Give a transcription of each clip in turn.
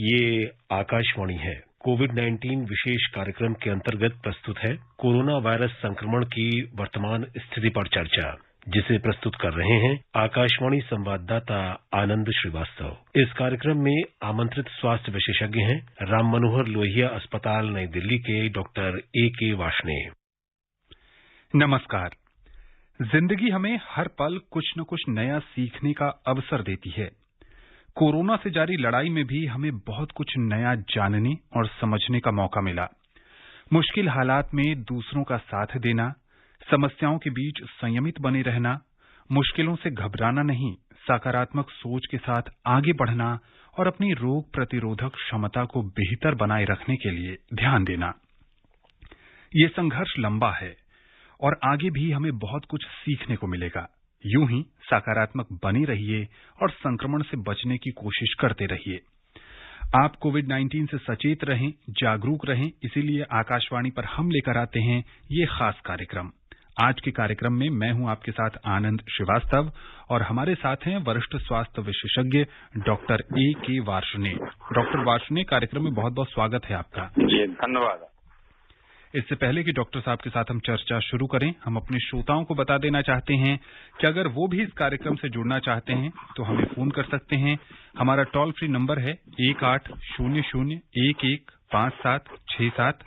ये आकाशवाणी है। कोविड-19 विशेष कार्यक्रम के अंतर्गत प्रस्तुत है कोरोना वायरस संक्रमण की वर्तमान स्थिति पर चर्चा, जिसे प्रस्तुत कर रहे हैं आकाशवाणी संवाददाता आनंद श्रीवास्तव। इस कार्यक्रम में आमंत्रित स्वास्थ्य विशेषज्ञ हैं राम मनोहर लोहिया अस्पताल नई दिल्ली के डॉक्टर A.K. वार्ष्णेय। नमस्कार। जिंदगी हमें हर पल कुछ न कुछ नया सीखने का अवसर देती है। कोरोना से जारी लड़ाई में भी हमें बहुत कुछ नया जानने और समझने का मौका मिला। मुश्किल हालात में दूसरों का साथ देना, समस्याओं के बीच संयमित बने रहना, मुश्किलों से घबराना नहीं, सकारात्मक सोच के साथ आगे बढ़ना और अपनी रोग प्रतिरोधक क्षमता को बेहतर बनाए रखने के लिए ध्यान देना। ये संघर्ष लंबा है और आगे भी हमें बहुत कुछ सीखने को मिलेगा। यूं ही सकारात्मक बने रहिए और संक्रमण से बचने की कोशिश करते रहिए। आप कोविड-19 से सचेत रहें, जागरूक रहें, इसीलिए आकाशवाणी पर हम लेकर आते हैं ये खास कार्यक्रम। आज के कार्यक्रम में मैं हूं आपके साथ आनंद श्रीवास्तव और हमारे साथ हैं वरिष्ठ स्वास्थ्य विशेषज्ञ doctor A.K. Varshney. Doctor Varshney, कार्यक्रम में बहुत बहुत स्वागत है आपका। जी, धन्यवाद। इससे पहले कि डॉक्टर साहब के साथ हम चर्चा शुरू करें, हम अपने श्रोताओं को बता देना चाहते हैं कि अगर वो भी इस कार्यक्रम से जुड़ना चाहते हैं तो हमें फोन कर सकते हैं। हमारा टोल फ्री नंबर है 1800-115767।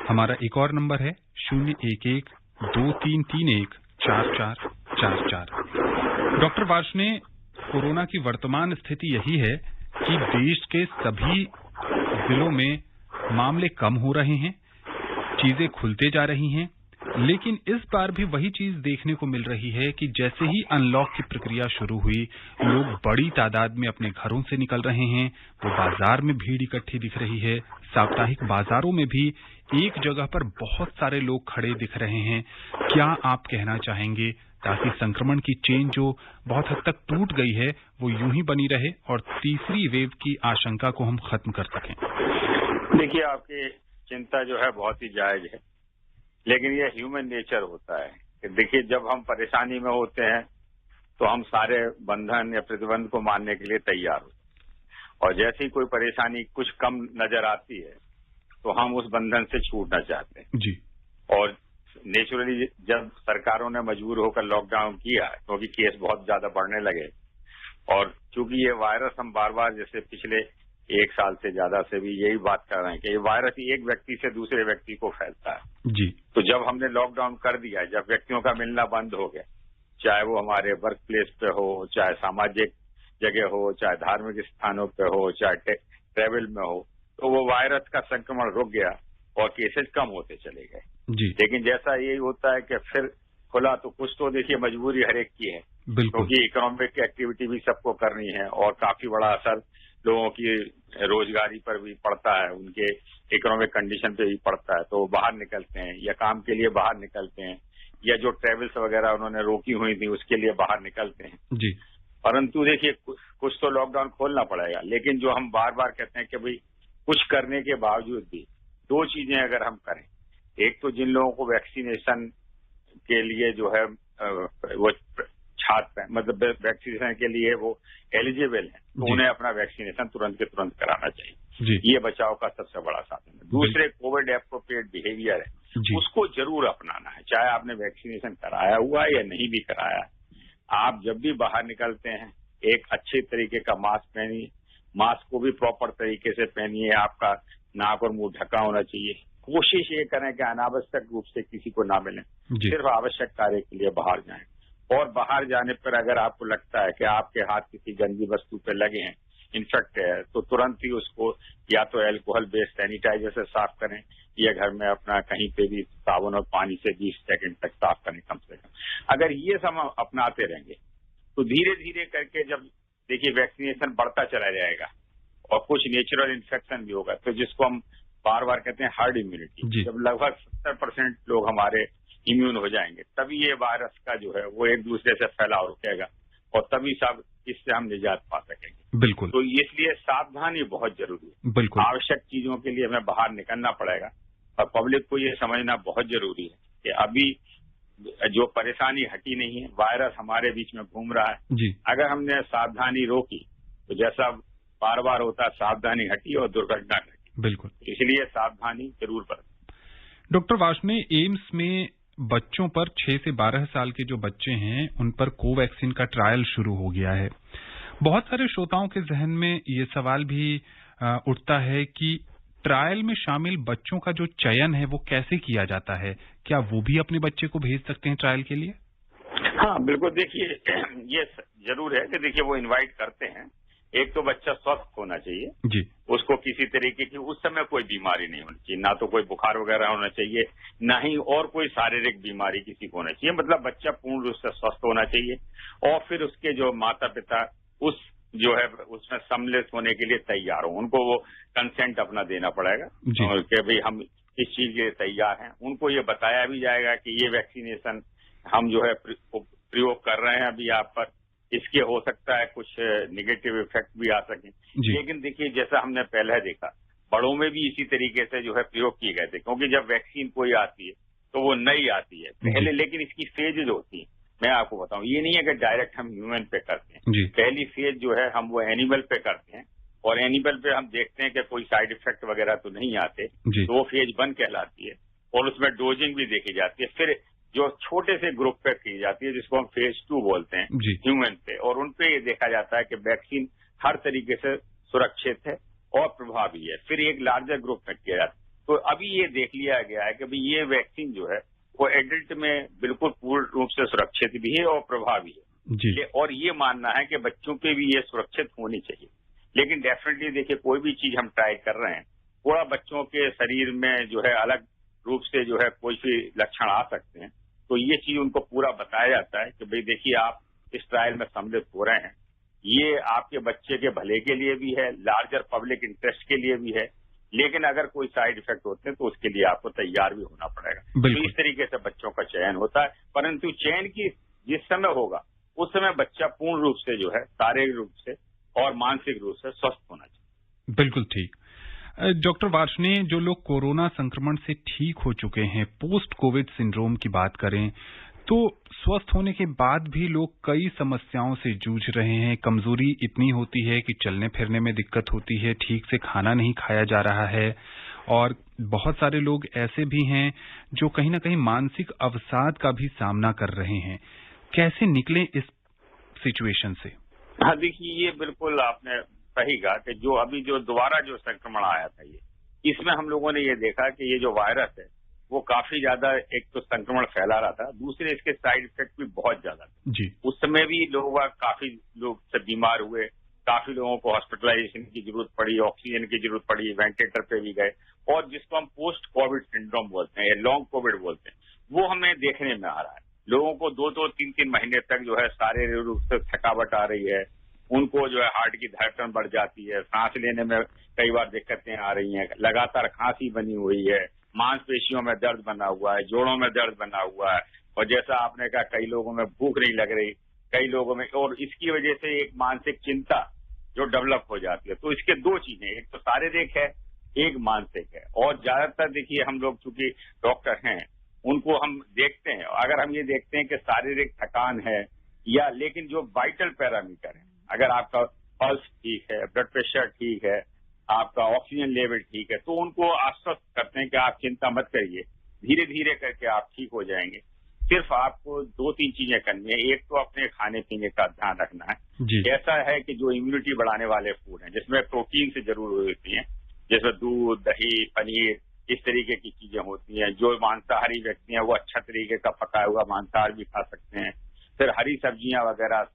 हमारा एक और नंबर है 011-2331-4444। डॉक्टर वार्ष्णेय, कोरोना की वर्तमान स्थिति यही है कि देश के सभी जिलों में मामले कम हो रहे हैं, चीजें खुलते जा रही हैं, लेकिन इस बार भी वही चीज देखने को मिल रही है कि जैसे ही अनलॉक की प्रक्रिया शुरू हुई, लोग बड़ी तादाद में अपने घरों से निकल रहे हैं। वो बाजार में भीड़ इकट्ठी दिख रही है। साप्ताहिक बाजारों में भी एक जगह पर बहुत सारे लोग खड़े दिख रहे हैं। क्या आप कहना चाहेंगे ताकि संक्रमण की चेन जो बहुत हद तक टूट गई है वो यूं ही बनी रहे और तीसरी वेव की आशंका को हम खत्म कर सकें? देखिए, आपकी चिंता जो है बहुत ही जायज है, लेकिन ये ह्यूमन नेचर होता है कि देखिए, जब हम परेशानी में होते हैं तो हम सारे बंधन या प्रतिबंध को मानने के लिए तैयार होते हैं, और जैसे ही कोई परेशानी कुछ कम नजर आती है तो हम उस बंधन से छूटना चाहते हैं जी। और नेचुरली जब सरकारों ने मजबूर होकर लॉकडाउन किया क्योंकि केस बहुत ज्यादा बढ़ने लगे, और चूंकि ये वायरस हम बार बार जैसे पिछले एक साल से ज्यादा से भी यही बात कर रहे हैं कि ये वायरस एक व्यक्ति से दूसरे व्यक्ति को फैलता है जी। तो जब हमने लॉकडाउन कर दिया, जब व्यक्तियों का मिलना बंद हो गया, चाहे वो हमारे वर्क प्लेस पे हो, चाहे सामाजिक जगह हो, चाहे धार्मिक स्थानों पे हो, चाहे ट्रेवल में हो, तो वो वायरस का संक्रमण रुक गया और केसेस कम होते चले गए जी। लेकिन जैसा यही होता है कि फिर खुला तो कुछ तो देखिए मजबूरी हर एक की है, क्योंकि इकोनॉमिक एक्टिविटी भी सबको करनी है और काफी बड़ा असर लोगों की रोजगारी पर भी पड़ता है, उनके इकोनॉमिक कंडीशन पे भी पड़ता है, तो वो बाहर निकलते हैं या काम के लिए बाहर निकलते हैं या जो ट्रेवल्स वगैरह उन्होंने रोकी हुई थी उसके लिए बाहर निकलते हैं जी। परंतु देखिए, कुछ तो लॉकडाउन खोलना पड़ेगा, लेकिन जो हम बार बार कहते हैं कि भाई कुछ करने के बावजूद भी दो चीजें अगर हम करें, एक तो जिन लोगों को वैक्सीनेशन के लिए जो है वो छात्र मतलब वैक्सीनेशन के लिए वो एलिजिबल है तो उन्हें अपना वैक्सीनेशन तुरंत के तुरंत कराना चाहिए। ये बचाव का सबसे बड़ा साधन है। दूसरे कोविड एप्रोप्रिएट बिहेवियर है, उसको जरूर अपनाना है, चाहे आपने वैक्सीनेशन कराया हुआ है या नहीं भी कराया है। आप जब भी बाहर निकलते हैं एक अच्छे तरीके का मास्क पहनिए, मास्क को भी प्रॉपर तरीके से पहनिए, आपका नाक और मुंह ढका होना चाहिए। कोशिश ये करें कि अनावश्यक रूप से किसी को ना मिलें, सिर्फ आवश्यक कार्य के लिए बाहर जाएं। और बाहर जाने पर अगर आपको लगता है कि आपके हाथ किसी गंदी वस्तु पे लगे हैं, इन्फेक्ट है, तो तुरंत ही उसको या तो अल्कोहल बेस्ड सैनिटाइजर से साफ करें या घर में अपना कहीं पे भी साबुन और पानी से 20 सेकंड तक साफ करें कम से कम। अगर ये सब अपनाते रहेंगे तो धीरे धीरे करके जब देखिए वैक्सीनेशन बढ़ता चला जाएगा और कुछ नेचुरल इन्फेक्शन भी होगा, तो जिसको हम बार बार कहते हैं हार्ड इम्यूनिटी, जब लगभग 70% लोग हमारे इम्यून हो जाएंगे तभी ये वायरस का जो है वो एक दूसरे से फैलाव रुकेगा और तभी सब इससे हम निजात पा सकेंगे। बिल्कुल। तो इसलिए सावधानी बहुत जरूरी है। बिल्कुल। आवश्यक चीजों के लिए हमें बाहर निकलना पड़ेगा और पब्लिक को ये समझना बहुत जरूरी है कि अभी जो परेशानी हटी नहीं है, वायरस हमारे बीच में घूम रहा है जी। अगर हमने सावधानी रोकी तो जैसा बार बार होता है, सावधानी हटी और दुर्घटना घटी। बिल्कुल, इसलिए सावधानी जरूर बरतें। डॉक्टर वार्ष्णेय, एम्स में बच्चों पर 6 से 12 साल के जो बच्चे हैं उन पर कोवैक्सीन का ट्रायल शुरू हो गया है। बहुत सारे श्रोताओं के जहन में ये सवाल भी उठता है कि ट्रायल में शामिल बच्चों का जो चयन है वो कैसे किया जाता है? क्या वो भी अपने बच्चे को भेज सकते हैं ट्रायल के लिए? हाँ, बिल्कुल। देखिए, ये जरूर है कि देखिए वो इनवाइट करते हैं। एक तो बच्चा स्वस्थ होना चाहिए जी, उसको किसी तरीके की उस समय कोई बीमारी नहीं होनी चाहिए, ना तो कोई बुखार वगैरह होना चाहिए, ना ही और कोई शारीरिक बीमारी किसी को होना चाहिए। मतलब बच्चा पूर्ण रूप से स्वस्थ होना चाहिए। और फिर उसके जो माता पिता उस जो है उसमें सम्मिलित होने के लिए तैयार हो, उनको वो कंसेंट अपना देना पड़ेगा कि भाई हम इस चीज के लिए तैयार हैं। उनको ये बताया भी जाएगा कि ये वैक्सीनेशन हम जो है प्रयोग कर रहे हैं अभी आप पर, इसके हो सकता है कुछ निगेटिव इफेक्ट भी आ सके। लेकिन देखिए, जैसा हमने पहले देखा, बड़ों में भी इसी तरीके से जो है प्रयोग किए गए थे, क्योंकि जब वैक्सीन कोई आती है तो वो नई आती है पहले, लेकिन इसकी फेजेज होती है। मैं आपको बताऊं, ये नहीं है कि डायरेक्ट हम ह्यूमन पे करते हैं। पहली फेज जो है हम वो एनिमल पे करते हैं, और एनिमल पे हम देखते हैं कि कोई साइड इफेक्ट वगैरह तो नहीं आते, तो वो फेज 1 कहलाती है। और उसमें डोजिंग भी देखी जाती है। फिर जो छोटे से ग्रुप पे की जाती है, जिसको हम फेज 2 बोलते हैं, ह्यूमन पे, और उन पे ये देखा जाता है कि वैक्सीन हर तरीके से सुरक्षित है और प्रभावी है। फिर एक लार्जर ग्रुप में किया जाता है। तो अभी ये देख लिया गया है कि भाई ये वैक्सीन जो है वो एडल्ट में बिल्कुल पूर्ण रूप से सुरक्षित भी है और प्रभावी है। और ये मानना है कि बच्चों पे भी ये सुरक्षित होनी चाहिए। लेकिन डेफिनेटली देखिए, कोई भी चीज हम ट्राई कर रहे हैं, थोड़ा बच्चों के शरीर में जो है अलग रूप से जो है कोई भी लक्षण आ सकते हैं, तो ये चीज उनको पूरा बताया जाता है कि भाई देखिए, आप इस ट्रायल में सम्मिलित हो रहे हैं, ये आपके बच्चे के भले के लिए भी है, लार्जर पब्लिक इंटरेस्ट के लिए भी है, लेकिन अगर कोई साइड इफेक्ट होते हैं तो उसके लिए आपको तैयार भी होना पड़ेगा। तो इस तरीके से बच्चों का चयन होता है। परंतु चयन की जिस समय होगा उस समय बच्चा पूर्ण रूप से जो है शारीरिक रूप से और मानसिक रूप से स्वस्थ होना चाहिए। बिल्कुल ठीक। डॉक्टर वार्ष्णेय, जो लोग कोरोना संक्रमण से ठीक हो चुके हैं, पोस्ट कोविड सिंड्रोम की बात करें तो स्वस्थ होने के बाद भी लोग कई समस्याओं से जूझ रहे हैं। कमजोरी इतनी होती है कि चलने फिरने में दिक्कत होती है, ठीक से खाना नहीं खाया जा रहा है, और बहुत सारे लोग ऐसे भी हैं जो कहीं ना कहीं मानसिक अवसाद का भी सामना कर रहे हैं। कैसे निकलें इस सिचुएशन से? हाँ, देखिए, ये बिल्कुल आपने सही कहा कि जो अभी जो दोबारा जो संक्रमण आया था, इसमें हम लोगों ने ये देखा कि ये जो वायरस है वो काफी ज्यादा, एक तो संक्रमण फैला रहा था, दूसरे इसके साइड इफेक्ट भी बहुत ज्यादा थे। उस समय भी काफी लोग से बीमार हुए, काफी लोगों को हॉस्पिटलाइजेशन की जरूरत पड़ी, ऑक्सीजन की जरूरत पड़ी, वेंटिलेटर पे भी गए। और जिसको हम पोस्ट कोविड सिंड्रोम बोलते हैं या लॉन्ग कोविड बोलते हैं, वो हमें देखने में आ रहा है। लोगों को 2-2, 3-3 महीने तक जो है शारीरिक रूप से थकावट आ रही है, उनको जो है हार्ट की धड़कन बढ़ जाती है, सांस लेने में कई बार दिक्कतें आ रही हैं, लगातार खांसी बनी हुई है, मांसपेशियों में दर्द बना हुआ है, जोड़ों में दर्द बना हुआ है, और जैसा आपने कहा कई लोगों में भूख नहीं लग रही, कई लोगों में, और इसकी वजह से एक मानसिक चिंता जो डेवलप हो जाती है। तो इसके 2 चीजें, एक तो शारीरिक है, एक मानसिक है। और ज्यादातर देखिए, हम लोग चूंकि डॉक्टर हैं, उनको हम देखते हैं, अगर हम ये देखते हैं कि शारीरिक थकान है या, लेकिन जो वाइटल पैरामीटर है, अगर आपका पल्स ठीक है, ब्लड प्रेशर ठीक है, आपका ऑक्सीजन लेवल ठीक है, तो उनको आश्वस्त करते हैं कि आप चिंता मत करिए, धीरे धीरे करके आप ठीक हो जाएंगे। सिर्फ आपको 2-3 चीजें करनी है। एक तो अपने खाने पीने का ध्यान रखना है। ऐसा है कि जो इम्यूनिटी बढ़ाने वाले फूड हैं, जिसमें प्रोटीन से जरूर होती हैं, जैसे दूध, दही, पनीर, इस तरीके की चीजें होती हैं। जो मांसाहारी व्यक्ति हैं वो अच्छा तरीके का पकाया हुआ मांसाहार भी खा सकते हैं। फिर हरी सब्जियां वगैरह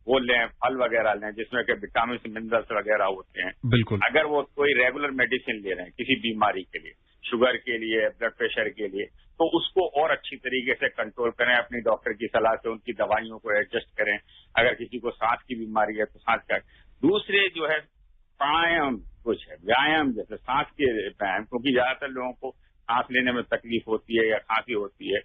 वो लें, फल वगैरह लें, जिसमें कि विटामिन मिनरल्स वगैरह होते हैं। बिल्कुल। अगर वो कोई रेगुलर मेडिसिन ले रहे हैं किसी बीमारी के लिए, शुगर के लिए, ब्लड प्रेशर के लिए, तो उसको और अच्छी तरीके से कंट्रोल करें। अपनी डॉक्टर की सलाह से उनकी दवाइयों को एडजस्ट करें। अगर किसी को सांस की बीमारी है तो सांस का। दूसरे जो है प्राणायाम, कुछ है व्यायाम, जैसे सांस के व्यायाम, क्योंकि ज्यादातर लोगों को सांस लेने में तकलीफ होती है या खांसी होती है,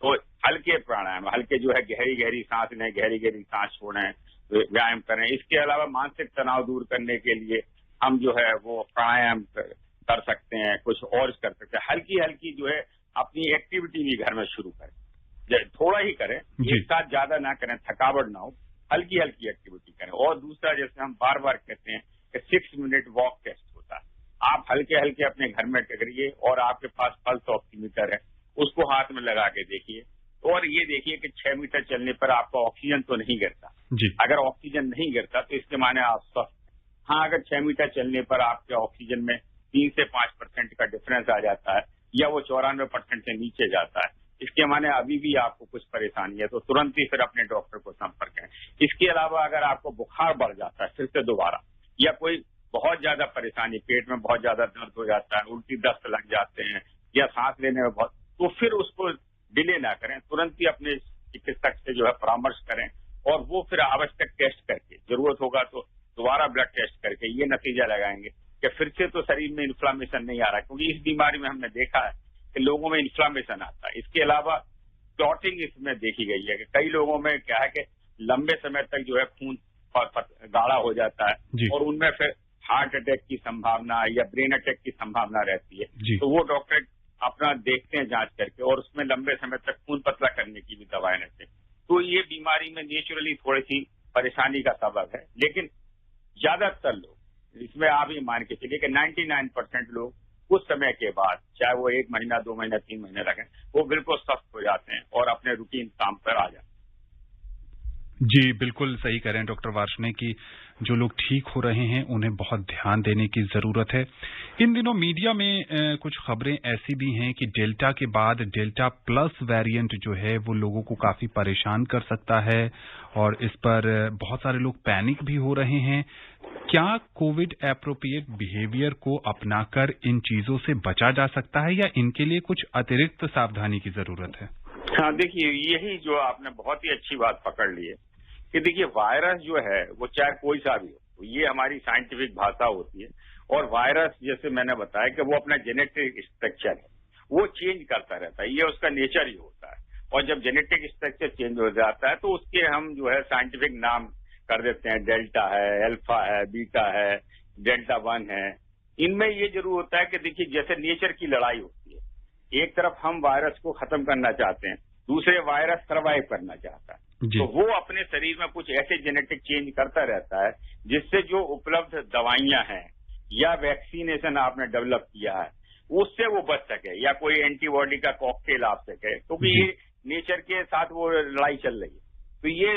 तो हल्के प्राणायाम, हल्के जो है गहरी गहरी सांस लें, गहरी गहरी सांस छोड़ें, व्यायाम करें। इसके अलावा मानसिक तनाव दूर करने के लिए हम जो है वो प्राणायाम कर सकते हैं, कुछ और कर सकते हैं। हल्की हल्की जो है अपनी एक्टिविटी भी घर में शुरू करें, थोड़ा ही करें, एक साथ ज्यादा ना करें, थकावट ना हो, हल्की हल्की एक्टिविटी करें। और दूसरा, जैसे हम बार बार कहते हैं कि 6 मिनट वॉक टेस्ट होता है। आप हल्के हल्के अपने घर में टकरिए और आपके पास पल्स ऑक्सीमीटर है, उसको हाथ में लगा के देखिए और ये देखिए कि 6 मीटर चलने पर आपका ऑक्सीजन तो नहीं गिरता। अगर ऑक्सीजन नहीं गिरता तो इसके माने आप स्वस्थ। हाँ, अगर 6 मीटर चलने पर आपके ऑक्सीजन में 3 से 5% का डिफरेंस आ जाता है या वो 94% से नीचे जाता है, इसके माने अभी भी आपको कुछ परेशानी है, तो तुरंत ही फिर अपने डॉक्टर को संपर्क करें। इसके अलावा अगर आपको बुखार बढ़ जाता है फिर से दोबारा, या कोई बहुत ज्यादा परेशानी, पेट में बहुत ज्यादा दर्द हो जाता है, उल्टी दस्त लग जाते हैं या सांस लेने में बहुत, तो फिर उसको डिले ना करें, तुरंत ही अपने चिकित्सक से जो है परामर्श करें और वो फिर आवश्यक टेस्ट करके, जरूरत होगा तो दोबारा ब्लड टेस्ट करके ये नतीजा लगाएंगे कि फिर से तो शरीर में इन्फ्लामेशन नहीं आ रहा, क्योंकि इस बीमारी में हमने देखा है कि लोगों में इन्फ्लामेशन आता है। इसके अलावा क्लॉटिंग इसमें देखी गई है कि कई लोगों में क्या है कि लंबे समय तक जो है खून गाढ़ा हो जाता है और उनमें फिर हार्ट अटैक की संभावना या ब्रेन अटैक की संभावना रहती है। तो वो डॉक्टर अपना देखते हैं जांच करके और उसमें लंबे समय तक खून पतला करने की भी दवाएं देते हैं। तो ये बीमारी में नेचुरली थोड़ी सी परेशानी का सबब है, लेकिन ज्यादातर लोग, इसमें आप ये मान के चलिए कि 99% लोग कुछ समय के बाद, चाहे वो 1 महीना, 2 महीना, 3 महीने लगे, वो बिल्कुल स्वस्थ हो जाते हैं और अपने रूटीन काम पर आ जाते हैं। जी, बिल्कुल सही कह रहे हैं डॉक्टर वार्ष्णेय कि जो लोग ठीक हो रहे हैं उन्हें बहुत ध्यान देने की जरूरत है। इन दिनों मीडिया में कुछ खबरें ऐसी भी हैं कि डेल्टा के बाद डेल्टा प्लस वेरिएंट जो है वो लोगों को काफी परेशान कर सकता है और इस पर बहुत सारे लोग पैनिक भी हो रहे हैं। क्या कोविड एप्रोप्रिएट बिहेवियर को अपनाकर इन चीजों से बचा जा सकता है या इनके लिए कुछ अतिरिक्त सावधानी की जरूरत है? हाँ, देखिए, यही जो आपने बहुत ही अच्छी बात पकड़ ली है कि देखिए वायरस जो है वो चाहे कोई सा भी हो, ये हमारी साइंटिफिक भाषा होती है और वायरस, जैसे मैंने बताया कि वो अपना जेनेटिक स्ट्रक्चर है, वो चेंज करता रहता है, ये उसका नेचर ही होता है। और जब जेनेटिक स्ट्रक्चर चेंज हो जाता है तो उसके हम जो है साइंटिफिक नाम कर देते हैं, डेल्टा है, अल्फा है, बीटा है, डेल्टा 1 है। इनमें ये जरूर होता है कि देखिए जैसे नेचर की लड़ाई होती है, एक तरफ हम वायरस को खत्म करना चाहते हैं, दूसरे वायरस सर्वाइव करना चाहता है, तो वो अपने शरीर में कुछ ऐसे जेनेटिक चेंज करता रहता है जिससे जो उपलब्ध दवाइयां हैं या वैक्सीनेशन आपने डेवलप किया है उससे वो बच सके या कोई एंटीबॉडी का कॉकटेल आप सके, क्योंकि ये नेचर के साथ वो लड़ाई चल रही है। तो ये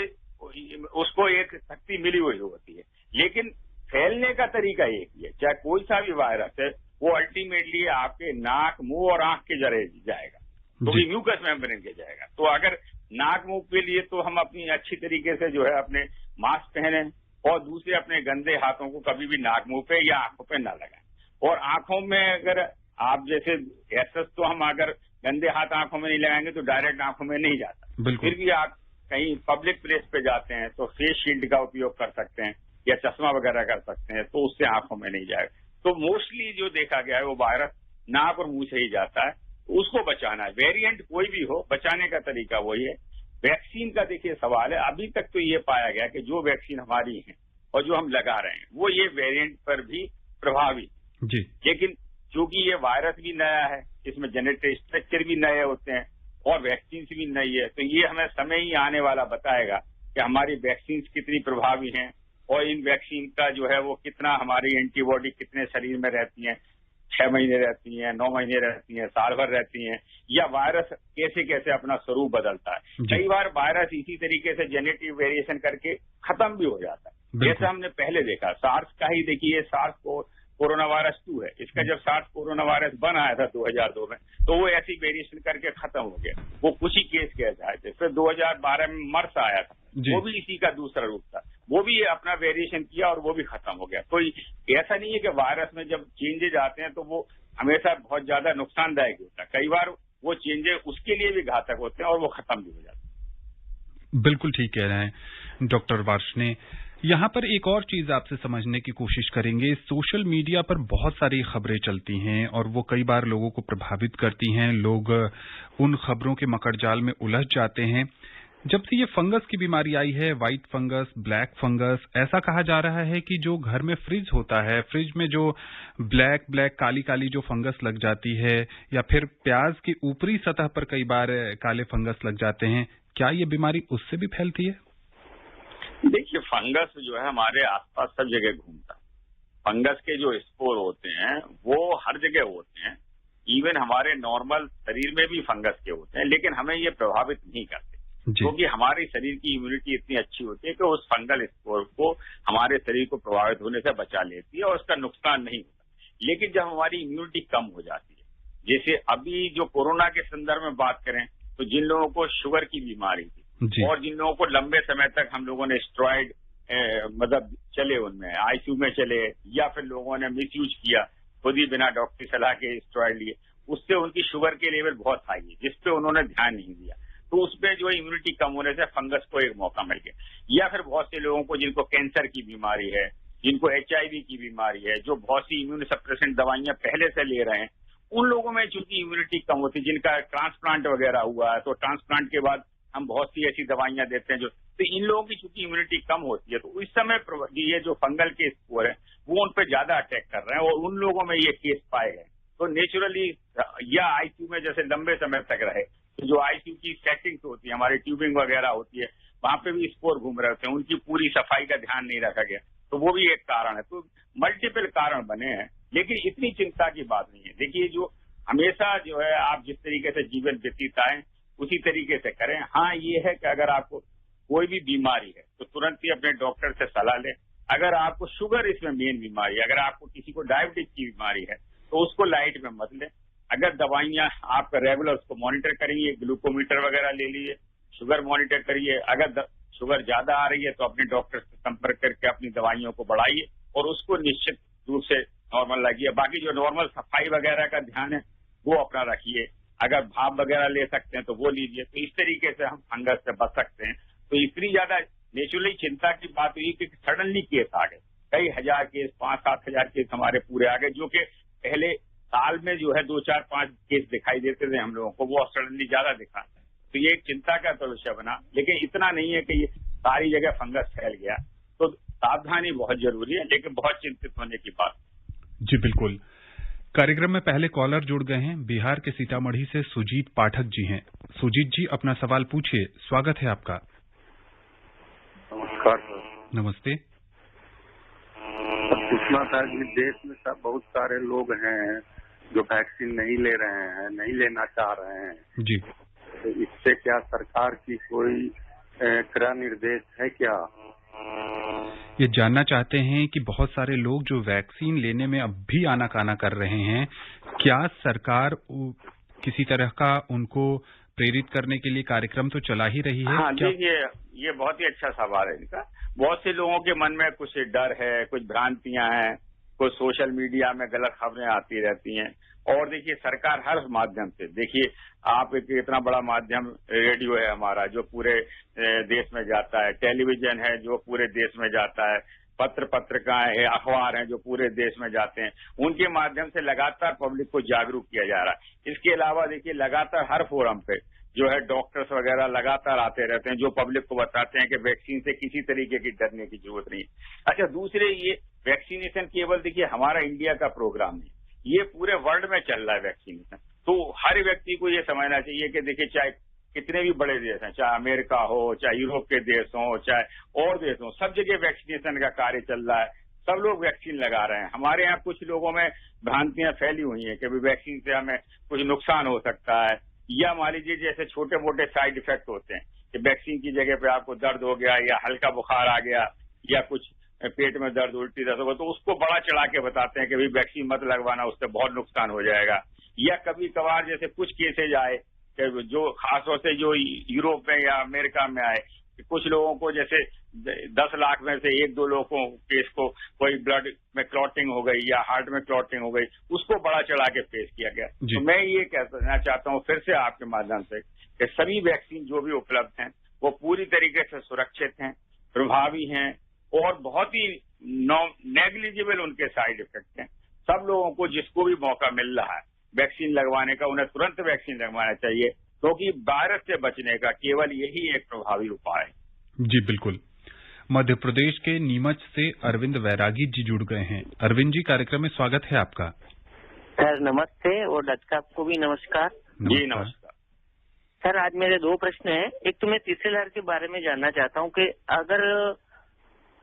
उसको एक शक्ति मिली हुई होती है, लेकिन फैलने का तरीका एक ही है। चाहे कोई सा भी वायरस है, वो अल्टीमेटली आपके नाक, मुंह और आंख के जरिए जाएगा, तो ये म्यूकस मेम्ब्रेन के जाएगा। तो अगर नाक मुंह के लिए तो हम अपनी अच्छी तरीके से जो है अपने मास्क पहने और दूसरे अपने गंदे हाथों को कभी भी नाक मुंह पे या आंखों पे ना लगाएं। और आंखों में अगर आप जैसे ऐसा, तो हम अगर गंदे हाथ आंखों में नहीं लगाएंगे तो डायरेक्ट आंखों में नहीं जाता। फिर भी आप कहीं पब्लिक प्लेस पे जाते हैं तो फेस शील्ड का उपयोग कर सकते हैं या चश्मा वगैरह कर सकते हैं, तो उससे आंखों में नहीं जाएगा। तो मोस्टली जो देखा गया है वो वायरस नाक और मुंह से ही जाता है, तो उसको बचाना है। वेरिएंट कोई भी हो, बचाने का तरीका वही है। वैक्सीन का देखिए सवाल है, अभी तक तो ये पाया गया कि जो वैक्सीन हमारी है और जो हम लगा रहे हैं वो ये वेरिएंट पर भी प्रभावी जी। लेकिन क्योंकि ये वायरस भी नया है, इसमें जेनेटिक स्ट्रक्चर भी नए होते हैं और वैक्सीन भी नई है, तो ये हमें समय ही आने वाला बताएगा कि हमारी वैक्सीन कितनी प्रभावी हैं और इन वैक्सीन का जो है वो कितना, हमारी एंटीबॉडी कितने शरीर में रहती हैं, 6 महीने रहती हैं, 9 महीने रहती हैं, साल भर रहती हैं, या वायरस कैसे कैसे अपना स्वरूप बदलता है। कई बार वायरस इसी तरीके से जेनेटिक वेरिएशन करके खत्म भी हो जाता है, जैसे हमने पहले देखा सार्स का ही। देखिए सार्स को कोरोना वायरस 2 है, इसका जब सार्स कोरोना वायरस बन आया था 2002 में, तो वो ऐसी वेरिएशन करके खत्म हो गया, वो कुछ ही केस कह आए थे। फिर 2012 में मर्स आया था, वो भी इसी का दूसरा रूप था, वो भी अपना वेरिएशन किया और वो भी खत्म हो गया। तो ऐसा नहीं है कि वायरस में जब चेंजेज आते हैं तो वो हमेशा बहुत ज्यादा नुकसानदायक होता है, कई बार वो चेंजेस उसके लिए भी घातक होते हैं और वो खत्म भी हो जाते हैं। बिल्कुल ठीक कह रहे हैं डॉक्टर वार्ष्णेय। यहाँ पर एक और चीज आपसे समझने की कोशिश करेंगे। सोशल मीडिया पर बहुत सारी खबरें चलती हैं और वो कई बार लोगों को प्रभावित करती हैं, लोग उन खबरों के मकड़जाल में उलझ जाते हैं। जब से ये फंगस की बीमारी आई है, व्हाइट फंगस, ब्लैक फंगस, ऐसा कहा जा रहा है कि जो घर में फ्रिज होता है, फ्रिज में जो ब्लैक काली काली जो फंगस लग जाती है, या फिर प्याज की ऊपरी सतह पर कई बार काले फंगस लग जाते हैं, क्या ये बीमारी उससे भी फैलती है? देखिए फंगस जो है हमारे आसपास सब जगह घूमता है, फंगस के जो स्पोर होते हैं वो हर जगह होते हैं, इवन हमारे नॉर्मल शरीर में भी फंगस के होते हैं, लेकिन हमें ये प्रभावित नहीं करते क्योंकि हमारे शरीर की इम्यूनिटी इतनी अच्छी होती है कि उस फंगल स्पोर को हमारे शरीर को प्रभावित होने से बचा लेती है और उसका नुकसान नहीं होता। लेकिन जब हमारी इम्यूनिटी कम हो जाती है, जैसे अभी जो कोरोना के संदर्भ में बात करें तो जिन लोगों को शुगर की बीमारी थी और जिन लोगों को लंबे समय तक हम लोगों ने स्टेरॉइड मतलब चले उनमें आईसीयू में चले या फिर लोगों ने मिस यूज किया, खुद ही बिना डॉक्टर सलाह के स्टेरॉइड लिए, उससे उनकी शुगर के लेवल बहुत हाई है जिसपे उन्होंने ध्यान नहीं दिया, तो उसमें जो इम्यूनिटी कम होने से फंगस को एक मौका मिल गया। या फिर बहुत से लोगों को जिनको कैंसर की बीमारी है, जिनको HIV की बीमारी है, जो बहुत सी इम्यून सप्रेसेंट दवाइयां पहले से ले रहे हैं, उन लोगों में चूंकि इम्यूनिटी कम होती है, जिनका ट्रांसप्लांट वगैरह हुआ है, तो ट्रांसप्लांट के बाद हम बहुत सी ऐसी दवाइयां देते हैं तो इन लोगों की चूंकि इम्यूनिटी कम होती है, तो इस समय ये जो फंगल के स्पोर है वो उन पर ज्यादा अटैक कर रहे हैं और उन लोगों में ये केस पाए गए। तो नेचुरली या आईसीयू में जैसे लंबे समय तक रहे, तो जो आईसीयू की सेटिंग्स होती है, हमारी ट्यूबिंग वगैरह होती है, वहां पे भी स्पोर घूम रहे होते हैं, उनकी पूरी सफाई का ध्यान नहीं रखा गया, तो वो भी एक कारण है। तो मल्टीपल कारण बने हैं, लेकिन इतनी चिंता की बात नहीं है। देखिए, जो हमेशा जो है आप जिस तरीके से जीवन व्यतीत आए उसी तरीके से करें। हाँ, ये है कि अगर आपको कोई भी बीमारी है तो तुरंत ही अपने डॉक्टर से सलाह लें। अगर आपको शुगर इसमें मेन बीमारी है, अगर आपको किसी को डायबिटीज की बीमारी है तो उसको लाइट में मत लें। अगर दवाइयां आपका रेगुलर उसको मॉनिटर करेंगे, ग्लूकोमीटर वगैरह ले लीजिए, शुगर मॉनिटर करिए। अगर शुगर ज्यादा आ रही है तो अपने डॉक्टर से संपर्क करके अपनी दवाइयों को बढ़ाइए और उसको निश्चित रूप से नॉर्मल रखिए। बाकी जो नॉर्मल सफाई वगैरह का ध्यान है वो अपना रखिए। अगर भाप वगैरह ले सकते हैं तो वो लीजिए। तो इस तरीके से हम फंगस से बच सकते हैं। तो इतनी ज्यादा नेचुरली चिंता की बात हुई कि सडनली केस आ गए, कई हजार केस, 5-7 हजार केस हमारे पूरे आ गए, जो कि पहले साल में जो है 2-4-5 केस दिखाई देते थे हम लोगों को, वो सडनली ज्यादा दिखा। तो ये एक चिंता का तो विषय बना, लेकिन इतना नहीं है कि ये सारी जगह फंगस फैल गया। तो सावधानी बहुत जरूरी है, लेकिन बहुत चिंतित होने की बात। जी बिल्कुल। कार्यक्रम में पहले कॉलर जुड़ गए हैं। बिहार के सीतामढ़ी से सुजीत पाठक जी हैं। सुजीत जी, अपना सवाल पूछिए, स्वागत है आपका। नमस्कार। नमस्ते। पूछना था कि देश में सब बहुत सारे लोग हैं जो वैक्सीन नहीं ले रहे हैं, नहीं लेना चाह रहे हैं जी। तो इससे क्या सरकार की कोई कड़ा निर्देश है क्या? ये जानना चाहते हैं कि बहुत सारे लोग जो वैक्सीन लेने में अब भी आनाकानी कर रहे हैं, क्या सरकार किसी तरह का उनको प्रेरित करने के लिए कार्यक्रम तो चला ही रही है? हाँ, देखिए, ये बहुत ही अच्छा सवाल है इनका। बहुत से लोगों के मन में कुछ डर है, कुछ भ्रांतियां हैं, कुछ सोशल मीडिया में गलत खबरें आती रहती हैं। और देखिए, सरकार हर माध्यम से, देखिए आप एक इतना बड़ा माध्यम रेडियो है हमारा जो पूरे देश में जाता है, टेलीविजन है जो पूरे देश में जाता है, पत्रिकाएं हैं, अखबार हैं जो पूरे देश में जाते हैं, उनके माध्यम से लगातार पब्लिक को जागरूक किया जा रहा है। इसके अलावा देखिए, लगातार हर फोरम पे जो है डॉक्टर्स वगैरह लगातार आते रहते हैं जो पब्लिक को बताते हैं कि वैक्सीन से किसी तरीके की डरने की जरूरत नहीं। अच्छा, दूसरे ये वैक्सीनेशन केवल देखिए हमारा इंडिया का प्रोग्राम नहीं, ये पूरे वर्ल्ड में चल रहा है वैक्सीनेशन। तो हर व्यक्ति को ये समझना चाहिए कि देखिए, चाहे कितने भी बड़े देश हैं, चाहे अमेरिका हो, चाहे यूरोप के देश हो, चाहे और देश हो, सब जगह वैक्सीनेशन का कार्य चल रहा है। सब लोग वैक्सीन लगा रहे हैं। हमारे यहाँ कुछ लोगों में भ्रांतियां फैली हुई हैं कि वैक्सीन से हमें कुछ नुकसान हो सकता है, या मान लीजिए जैसे छोटे मोटे साइड इफेक्ट होते हैं कि वैक्सीन की जगह पे आपको दर्द हो गया या हल्का बुखार आ गया या कुछ पेट में दर्द, उल्टी दर्द होगा, तो उसको बड़ा चढ़ा के बताते हैं कि भाई वैक्सीन मत लगवाना, उससे बहुत नुकसान हो जाएगा। या कभी कभार जैसे कुछ केसेज आए जो खासतौर से जो यूरोप में या अमेरिका में आए, कुछ लोगों को जैसे 10 लाख में से 1-2 लोगों केस को कोई ब्लड में क्लॉटिंग हो गई या हार्ट में क्लॉटिंग हो गई, उसको बड़ा चढ़ा के पेश किया गया। तो मैं ये कहना चाहता हूँ फिर से आपके माध्यम से कि सभी वैक्सीन जो भी उपलब्ध हैं वो पूरी तरीके से सुरक्षित हैं, प्रभावी हैं और बहुत ही नेग्लिजिबल उनके साइड इफेक्ट हैं। सब लोगों को जिसको भी मौका मिल रहा है वैक्सीन लगवाने का, उन्हें तुरंत वैक्सीन लगवाना चाहिए, क्योंकि वायरस से बचने का केवल यही एक प्रभावी उपाय है। जी बिल्कुल। मध्य प्रदेश के नीमच से अरविंद वैरागी जी जुड़ गए हैं। अरविंद जी, कार्यक्रम में स्वागत है आपका। सर नमस्ते और डॉक्टर आपको भी नमस्कार। जी नमस्कार सर। आज मेरे 2 प्रश्न हैं। एक तो मैं तीसरी लहर के बारे में जानना चाहता हूं कि अगर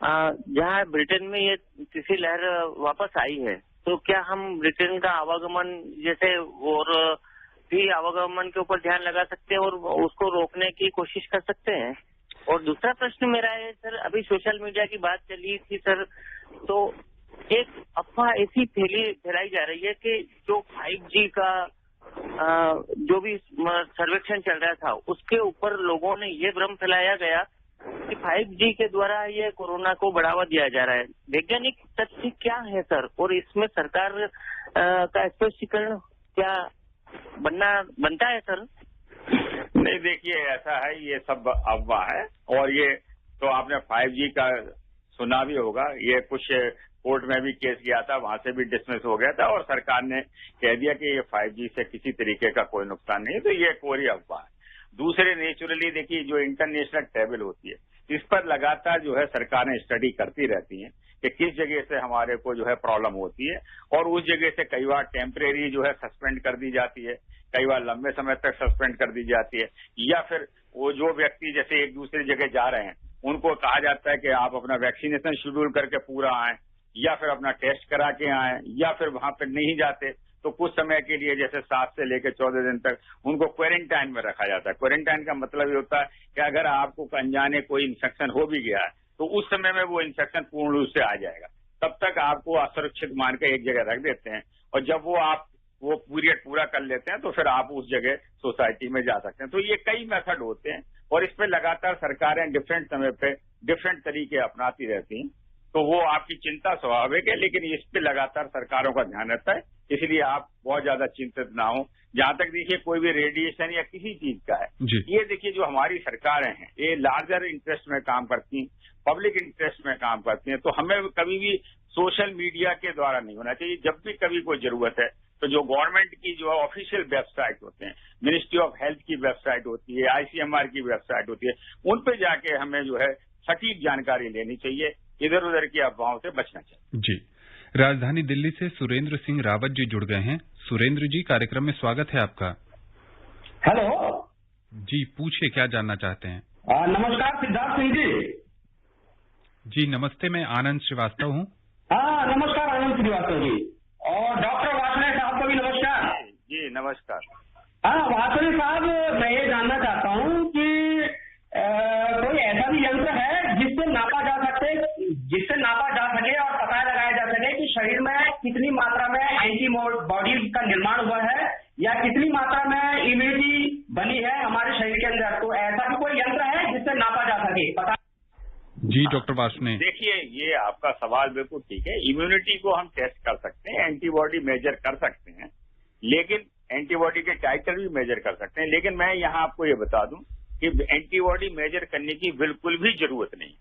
जहाँ ब्रिटेन में ये तीसरी लहर वापस आई है, तो क्या हम ब्रिटेन का आवागमन जैसे और भी आवागमन के ऊपर ध्यान लगा सकते हैं और उसको रोकने की कोशिश कर सकते हैं? और दूसरा प्रश्न मेरा है सर, अभी सोशल मीडिया की बात चली थी सर, तो एक अफवाह ऐसी फैलाई जा रही है कि जो 5G का जो भी सर्वेक्षण चल रहा था उसके ऊपर लोगों ने ये भ्रम फैलाया गया कि 5G के द्वारा ये कोरोना को बढ़ावा दिया जा रहा है। वैज्ञानिक तथ्य क्या है सर, और इसमें सरकार का स्पष्टीकरण क्या बनता है सर? नहीं, देखिए ऐसा है, ये सब अफवाह है और ये तो आपने 5G का सुना भी होगा। ये कुछ कोर्ट में भी केस गया था, वहां से भी डिसमिस हो गया था और सरकार ने कह दिया कि ये 5G से किसी तरीके का कोई नुकसान नहीं है, तो ये कोरी अफवाह है। दूसरे नेचुरली देखिए जो इंटरनेशनल ट्रैवल होती है, इस पर लगातार जो है सरकारें स्टडी करती रहती हैं कि किस जगह से हमारे को जो है प्रॉब्लम होती है और उस जगह से कई बार टेम्परेरी जो है सस्पेंड कर दी जाती है, कई बार लंबे समय तक सस्पेंड कर दी जाती है, या फिर वो जो व्यक्ति जैसे एक दूसरी जगह जा रहे हैं उनको कहा जाता है कि आप अपना वैक्सीनेशन शेड्यूल करके पूरा आएं, या फिर अपना टेस्ट करा के आएं, या फिर वहां पर नहीं जाते तो कुछ समय के लिए जैसे 7 से लेकर 14 दिन तक उनको क्वारंटाइन में रखा जाता है। क्वारंटाइन का मतलब ये होता है कि अगर आपको अनजाने कोई इन्फेक्शन हो भी गया है तो उस समय में वो इन्फेक्शन पूर्ण रूप से आ जाएगा, तब तक आपको असुरक्षित मान के एक जगह रख देते हैं और जब वो पीरियड पूरा कर लेते हैं तो फिर आप उस जगह सोसाइटी में जा सकते हैं। तो ये कई मेथड होते हैं और इस पे लगातार सरकारें डिफरेंट समय पे डिफरेंट तरीके अपनाती रहती हैं, तो वो आपकी चिंता स्वाभाविक है, लेकिन इस पे लगातार सरकारों का ध्यान रहता है, इसलिए आप बहुत ज्यादा चिंतित ना हो। जहां तक देखिए कोई भी रेडिएशन या किसी चीज का है, ये देखिए जो हमारी सरकारें हैं ये लार्जर इंटरेस्ट में काम करती हैं, पब्लिक इंटरेस्ट में काम करती हैं, तो हमें कभी भी सोशल मीडिया के द्वारा नहीं होना चाहिए। जब भी कभी कोई जरूरत है तो जो गवर्नमेंट की जो ऑफिशियल वेबसाइट होते हैं, मिनिस्ट्री ऑफ हेल्थ की वेबसाइट होती है, ICMR की वेबसाइट होती है, उन पे जाके हमें जो है सटीक जानकारी लेनी चाहिए, इधर उधर की अफवाहों से बचना चाहिए। जी, राजधानी दिल्ली से सुरेंद्र सिंह रावत जी जुड़ गए हैं। सुरेंद्र जी, कार्यक्रम में स्वागत है आपका। हेलो जी, पूछिए क्या जानना चाहते हैं। नमस्कार सिद्धार्थ सिंह जी। जी नमस्ते, मैं आनंद श्रीवास्तव हूँ। हाँ नमस्कार आनंद श्रीवास्तव जी, और डॉक्टर वासने साहब को भी नमस्कार। जी नमस्कार। हाँ वासने साहब, मैं ये जानना चाहता हूँ कि कोई ऐसा भी यंत्र है जिससे नापा जा सके और पता लगाया जा सके कि शरीर में कितनी मात्रा में एंटीबॉडीज का निर्माण हुआ है या कितनी मात्रा में इम्यूनिटी बनी है हमारे शरीर के अंदर। तो ऐसा भी कोई यंत्र है जिससे नापा जा सके, पता? जी डॉक्टर वासने, देखिए ये आपका सवाल बिल्कुल ठीक है। इम्यूनिटी को हम टेस्ट कर सकते हैं, एंटीबॉडी मेजर कर सकते हैं, लेकिन एंटीबॉडी के टाइटर भी मेजर कर सकते हैं, लेकिन मैं यहाँ आपको ये बता दूं कि एंटीबॉडी मेजर करने की बिल्कुल भी जरूरत नहीं,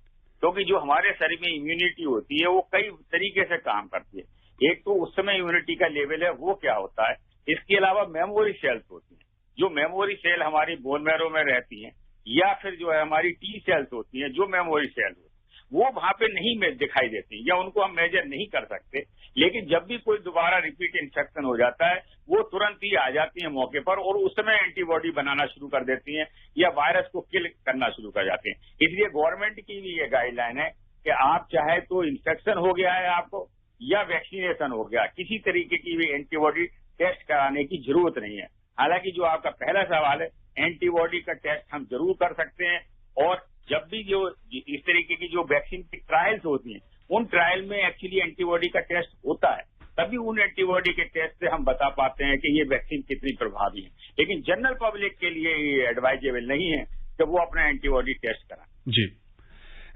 क्योंकि जो हमारे शरीर में इम्यूनिटी होती है वो कई तरीके से काम करती है। एक तो उस समय इम्यूनिटी का लेवल है वो क्या होता है, इसके अलावा मेमोरी सेल्स होती हैं, जो मेमोरी सेल हमारी बोन मैरो में रहती हैं, या फिर जो है हमारी T सेल्स होती हैं जो मेमोरी सेल होती है, वो वहां पे नहीं दिखाई देती या उनको हम मेजर नहीं कर सकते। लेकिन जब भी कोई दोबारा रिपीट इन्फेक्शन हो जाता है वो तुरंत ही आ जाती है मौके पर और उस समय एंटीबॉडी बनाना शुरू कर देती हैं या वायरस को किल करना शुरू कर जाते हैं। इसलिए गवर्नमेंट की भी ये गाइडलाइन है कि आप चाहे तो इन्फेक्शन हो गया है आपको या वैक्सीनेशन हो गया, किसी तरीके की भी एंटीबॉडी टेस्ट कराने की जरूरत नहीं है। हालांकि जो आपका पहला सवाल है, एंटीबॉडी का टेस्ट हम जरूर कर सकते हैं, और जब भी जो इस तरीके की जो वैक्सीन की ट्रायल्स होती हैं उन ट्रायल में एक्चुअली एंटीबॉडी का टेस्ट होता है, तभी उन एंटीबॉडी के टेस्ट से हम बता पाते हैं कि ये वैक्सीन कितनी प्रभावी है। लेकिन जनरल पब्लिक के लिए ये एडवाइजेबल नहीं है कि वो अपना एंटीबॉडी टेस्ट कराएं। जी,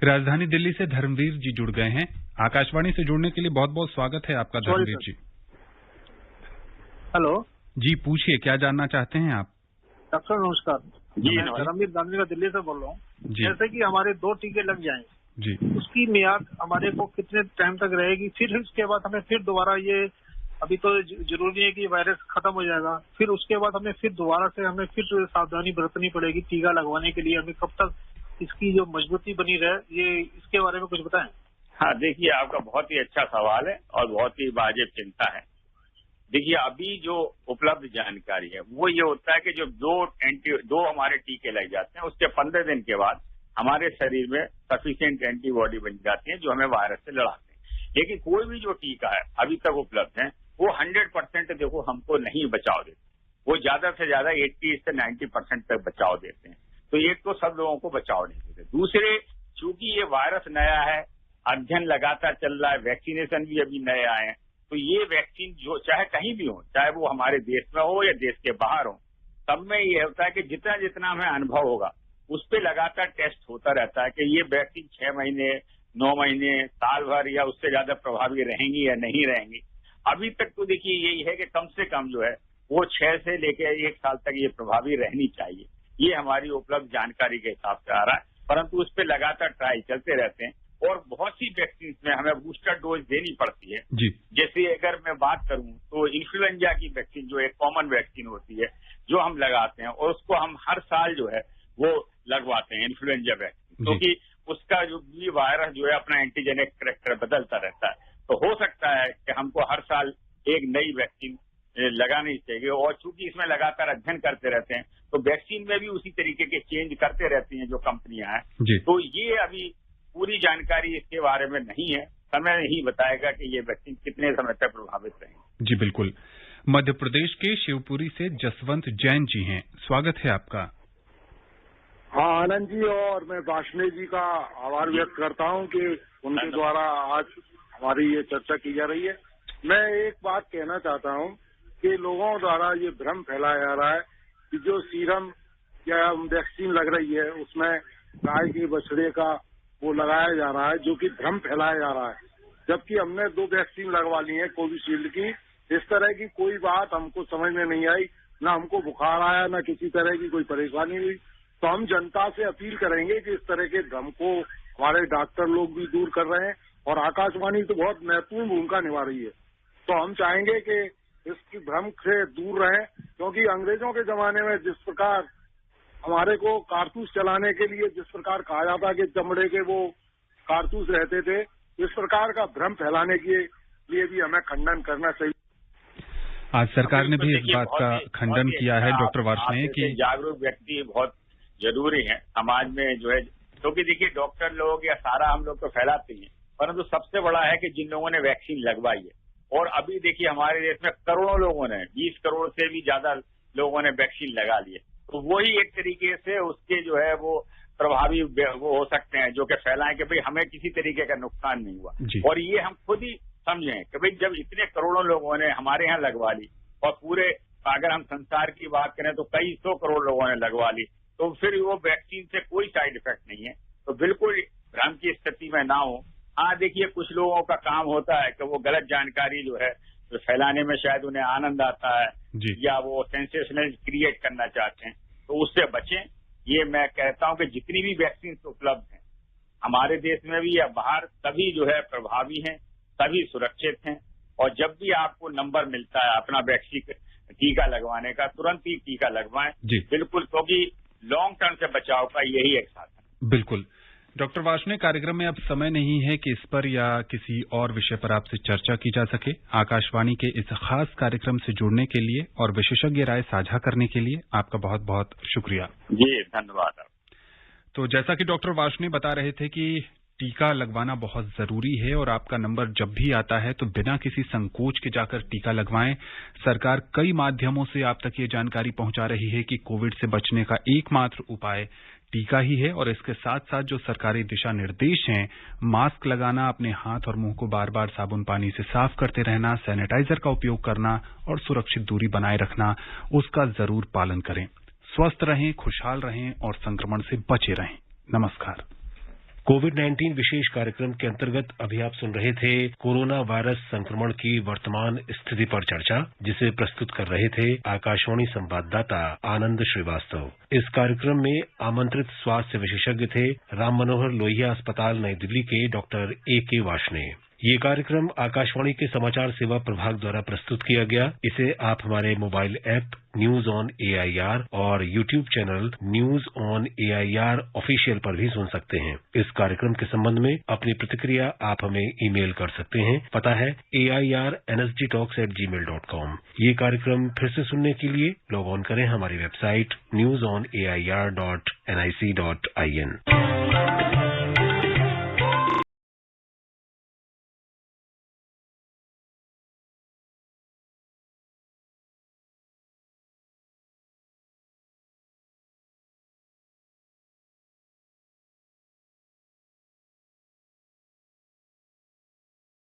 राजधानी दिल्ली से धर्मवीर जी जुड़ गए हैं। आकाशवाणी से जुड़ने के लिए बहुत बहुत स्वागत है आपका धर्मवीर जी। हेलो जी, पूछिए क्या जानना चाहते हैं आप। डॉक्टर नमस्कार जी, मैं धर्मवीर गांधी का दिल्ली से बोल रहा हूँ। जैसे कि हमारे 2 टीके लग जाएं जी, उसकी मियाद हमारे को कितने टाइम तक रहेगी, फिर उसके बाद हमें फिर दोबारा ये, अभी तो जरूरी है कि वायरस खत्म हो जाएगा, फिर उसके बाद हमें फिर दोबारा से हमें फिर सावधानी बरतनी पड़ेगी टीका लगवाने के लिए, हमें कब तक इसकी जो मजबूती बनी रहे, ये इसके बारे में कुछ बताएं। हाँ देखिए, आपका बहुत ही अच्छा सवाल है और बहुत ही वाजिब चिंता है। देखिए अभी जो उपलब्ध जानकारी है वो ये होता है कि जो दो हमारे टीके लग जाते हैं उसके 15 दिन के बाद हमारे शरीर में सफिशिएंट एंटीबॉडी बन जाती है जो हमें वायरस से लड़ाते हैं। लेकिन कोई भी जो टीका है अभी तक उपलब्ध है वो 100% देखो हमको नहीं बचाव देते, वो ज्यादा से ज्यादा 80 से 90% तक बचाव देते हैं। तो एक तो सब लोगों को बचाव नहीं देते। दूसरे, चूंकि ये वायरस नया है, अध्ययन लगातार चल रहा है, वैक्सीनेशन भी अभी नए आए हैं, तो ये वैक्सीन जो चाहे कहीं भी हो, चाहे वो हमारे देश में हो या देश के बाहर हो, सब में ये होता है कि जितना जितना हमें अनुभव होगा उस पर लगातार टेस्ट होता रहता है कि ये वैक्सीन 6 महीने, 9 महीने, साल भर या उससे ज्यादा प्रभावी रहेंगी या नहीं रहेंगी। अभी तक तो देखिए यही है कि कम से कम जो है वो 6 से लेकर 1 साल तक ये प्रभावी रहनी चाहिए। ये हमारी उपलब्ध जानकारी के हिसाब से आ रहा है, परंतु उस पर लगातार ट्रायल चलते रहते हैं। और बहुत सी वैक्सीन में हमें बूस्टर डोज देनी पड़ती है जी। जैसे अगर मैं बात करूं तो इन्फ्लुएंजा की वैक्सीन जो एक कॉमन वैक्सीन होती है जो हम लगाते हैं और उसको हम हर साल जो है वो लगवाते हैं इन्फ्लुएंजा वैक्सीन, क्योंकि उसका जो भी वायरस जो है अपना एंटीजेनिक कैरेक्टर बदलता रहता है। तो हो सकता है कि हमको हर साल एक नई वैक्सीन लगानी चाहिए। और चूंकि इसमें लगातार अध्ययन करते रहते हैं तो वैक्सीन में भी उसी तरीके के चेंज करते रहती हैं जो कंपनियां हैं। तो ये अभी पूरी जानकारी इसके बारे में नहीं है, समय ही बताएगा कि ये वैक्सीन कितने समय तक प्रभावित रहेंगे। जी बिल्कुल। मध्य प्रदेश के शिवपुरी से जसवंत जैन जी हैं, स्वागत है आपका। हाँ आनंद जी, और मैं वार्ष्णेय जी का आभार व्यक्त करता हूँ कि उनके द्वारा आज हमारी ये चर्चा की जा रही है। मैं एक बात कहना चाहता हूँ कि लोगों द्वारा ये भ्रम फैलाया जा रहा है कि जो सीरम या वैक्सीन लग रही है उसमें गाय के बछड़े का वो लगाया जा रहा है, जो कि भ्रम फैलाया जा रहा है। जबकि हमने 2 वैक्सीन लगवा ली है कोविशील्ड की। इस तरह की कोई बात हमको समझ में नहीं आई, ना हमको बुखार आया, ना किसी तरह की कोई परेशानी हुई। तो हम जनता से अपील करेंगे कि इस तरह के भ्रम को हमारे डॉक्टर लोग भी दूर कर रहे हैं और आकाशवाणी तो बहुत महत्वपूर्ण भूमिका निभा रही है। तो हम चाहेंगे कि इसकी भ्रम से दूर रहें, क्योंकि अंग्रेजों के जमाने में जिस प्रकार हमारे को कारतूस चलाने के लिए जिस प्रकार कहा जाता कि चमड़े के वो कारतूस रहते थे, इस प्रकार का भ्रम फैलाने के लिए भी हमें खंडन करना चाहिए। आज सरकार ने भी इस बात का खंडन किया है डॉक्टर वार्ष्णेय की जागरूक व्यक्ति बहुत जरूरी है समाज में जो है, क्योंकि देखिए डॉक्टर लोग या सारा हम लोग तो फैलाते हैं, परंतु सबसे बड़ा है कि जिन लोगों ने वैक्सीन लगवाई है। और अभी देखिए हमारे देश में करोड़ों लोगों ने, 20 करोड़ से भी ज्यादा लोगों ने वैक्सीन लगा ली है। तो वही एक तरीके से उसके जो है वो प्रभावी वो हो सकते हैं जो कि फैलाएं कि भाई हमें किसी तरीके का नुकसान नहीं हुआ। और ये हम खुद ही समझें कि भाई जब इतने करोड़ों लोगों ने हमारे यहाँ लगवा ली और पूरे अगर हम संसार की बात करें तो कई 100 करोड़ लोगों ने लगवा ली, तो फिर वो वैक्सीन से कोई साइड इफेक्ट नहीं है। तो बिल्कुल भ्रम की स्थिति में ना हो। हाँ देखिए कुछ लोगों का काम होता है कि वो गलत जानकारी जो है तो फैलाने में शायद उन्हें आनंद आता है या वो सेंसेशनल क्रिएट करना चाहते हैं, तो उससे बचें। ये मैं कहता हूं कि जितनी भी वैक्सीन उपलब्ध हैं हमारे देश में भी या बाहर, सभी जो है प्रभावी हैं, सभी सुरक्षित हैं। और जब भी आपको नंबर मिलता है अपना वैक्सीन टीका लगवाने का, तुरंत ही टीका लगवाएं बिल्कुल, क्योंकि लॉन्ग टर्म से बचाव का यही एक साधन। बिल्कुल डॉक्टर वार्ष्णेय, कार्यक्रम में अब समय नहीं है कि इस पर या किसी और विषय पर आपसे चर्चा की जा सके। आकाशवाणी के इस खास कार्यक्रम से जुड़ने के लिए और विशेषज्ञ राय साझा करने के लिए आपका बहुत बहुत शुक्रिया। जी धन्यवाद। तो जैसा कि डॉक्टर वार्ष्णेय बता रहे थे कि टीका लगवाना बहुत जरूरी है और आपका नंबर जब भी आता है तो बिना किसी संकोच के जाकर टीका लगवाएं। सरकार कई माध्यमों से आप तक ये जानकारी पहुंचा रही है कि कोविड से बचने का एकमात्र उपाय टीका ही है। और इसके साथ साथ जो सरकारी दिशा निर्देश हैं, मास्क लगाना, अपने हाथ और मुंह को बार बार साबुन पानी से साफ करते रहना, सैनिटाइजर का उपयोग करना और सुरक्षित दूरी बनाए रखना, उसका जरूर पालन करें। स्वस्थ रहें, खुशहाल रहें और संक्रमण से बचे रहें। नमस्कार। कोविड-19 विशेष कार्यक्रम के अंतर्गत अभी आप सुन रहे थे कोरोना वायरस संक्रमण की वर्तमान स्थिति पर चर्चा, जिसे प्रस्तुत कर रहे थे आकाशवाणी संवाददाता आनंद श्रीवास्तव। इस कार्यक्रम में आमंत्रित स्वास्थ्य विशेषज्ञ थे राम मनोहर लोहिया अस्पताल नई दिल्ली के डॉक्टर A.K. वार्ष्णेय। ये कार्यक्रम आकाशवाणी के समाचार सेवा प्रभाग द्वारा प्रस्तुत किया गया। इसे आप हमारे mobile app news on AIR और YouTube channel news on AIR official पर भी सुन सकते हैं। इस कार्यक्रम के संबंध में अपनी प्रतिक्रिया आप हमें ईमेल कर सकते हैं। पता है AIRNSGtalks@gmail.com। ये कार्यक्रम फिर से सुनने के लिए लॉग ऑन करें हमारी वेबसाइट newsonAIR.com www.air.nic.in